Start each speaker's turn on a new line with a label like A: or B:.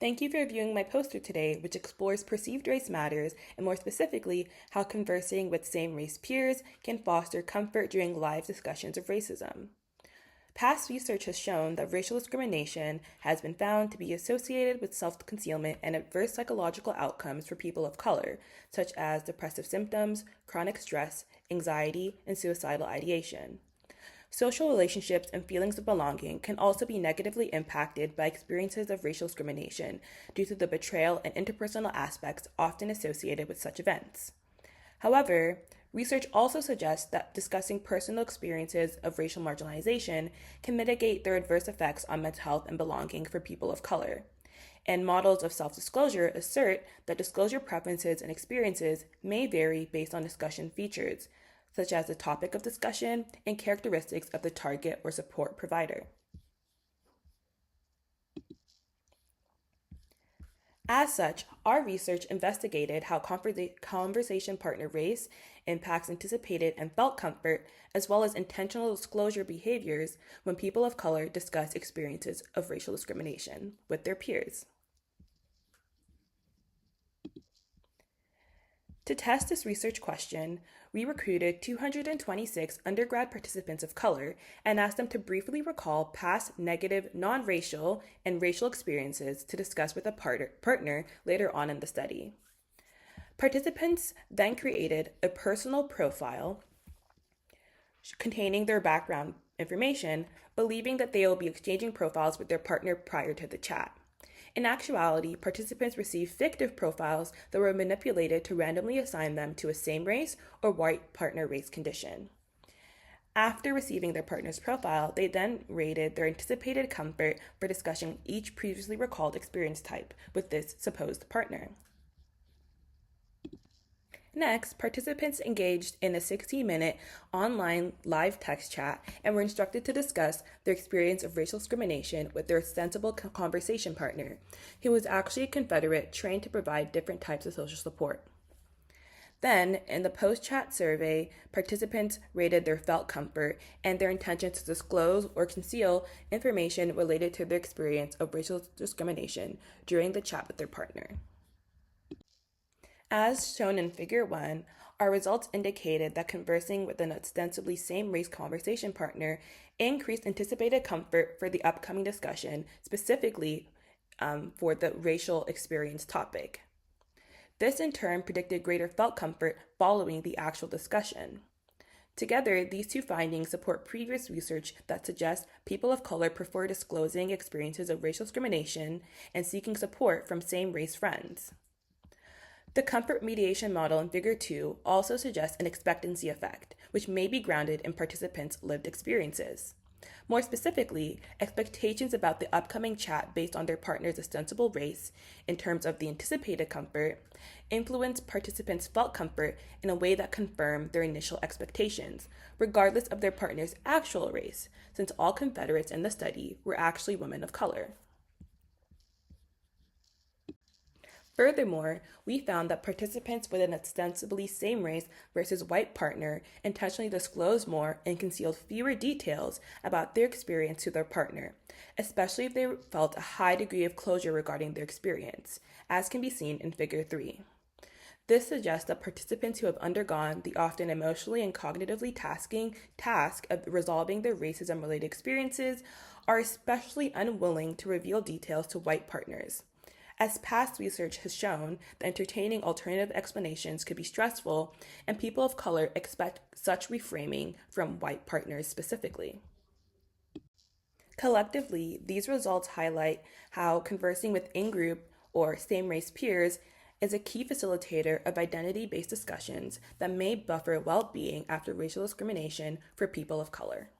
A: Thank you for viewing my poster today, which explores perceived race matters, and more specifically, how conversing with same-race peers can foster comfort during live discussions of racism. Past research has shown that racial discrimination has been found to be associated with self-concealment and adverse psychological outcomes for people of color, such as depressive symptoms, chronic stress, anxiety, and suicidal ideation. Social relationships and feelings of belonging can also be negatively impacted by experiences of racial discrimination due to the betrayal and interpersonal aspects often associated with such events. However, research also suggests that discussing personal experiences of racial marginalization can mitigate their adverse effects on mental health and belonging for people of color. And models of self-disclosure assert that disclosure preferences and experiences may vary based on discussion features, such as the topic of discussion and characteristics of the target or support provider. As such, our research investigated how conversation partner race impacts anticipated and felt comfort, as well as intentional disclosure behaviors when people of color discuss experiences of racial discrimination with their peers. To test this research question, we recruited 226 undergrad participants of color and asked them to briefly recall past negative non-racial and racial experiences to discuss with a partner later on in the study. Participants then created a personal profile containing their background information, believing that they will be exchanging profiles with their partner prior to the chat. In actuality, participants received fictive profiles that were manipulated to randomly assign them to a same race or white partner race condition. After receiving their partner's profile, they then rated their anticipated comfort for discussing each previously recalled experience type with this supposed partner. Next, participants engaged in a 60-minute online live text chat and were instructed to discuss their experience of racial discrimination with their ostensible conversation partner, who was actually a Confederate trained to provide different types of social support. Then, in the post-chat survey, participants rated their felt comfort and their intention to disclose or conceal information related to their experience of racial discrimination during the chat with their partner. As shown in Figure 1, our results indicated that conversing with an ostensibly same-race conversation partner increased anticipated comfort for the upcoming discussion, specifically for the racial experience topic. This in turn predicted greater felt comfort following the actual discussion. Together, these two findings support previous research that suggests people of color prefer disclosing experiences of racial discrimination and seeking support from same-race friends. The comfort mediation model in Figure 2 also suggests an expectancy effect, which may be grounded in participants' lived experiences. More specifically, expectations about the upcoming chat based on their partner's ostensible race, in terms of the anticipated comfort, influence participants' felt comfort in a way that confirmed their initial expectations, regardless of their partner's actual race, since all Confederates in the study were actually women of color. Furthermore, we found that participants with an ostensibly same race versus white partner intentionally disclosed more and concealed fewer details about their experience to their partner, especially if they felt a high degree of closure regarding their experience, as can be seen in Figure 3. This suggests that participants who have undergone the often emotionally and cognitively taxing task of resolving their racism-related experiences are especially unwilling to reveal details to white partners. As past research has shown, that entertaining alternative explanations could be stressful, and people of color expect such reframing from white partners specifically. Collectively, these results highlight how conversing with in-group or same-race peers is a key facilitator of identity-based discussions that may buffer well-being after racial discrimination for people of color.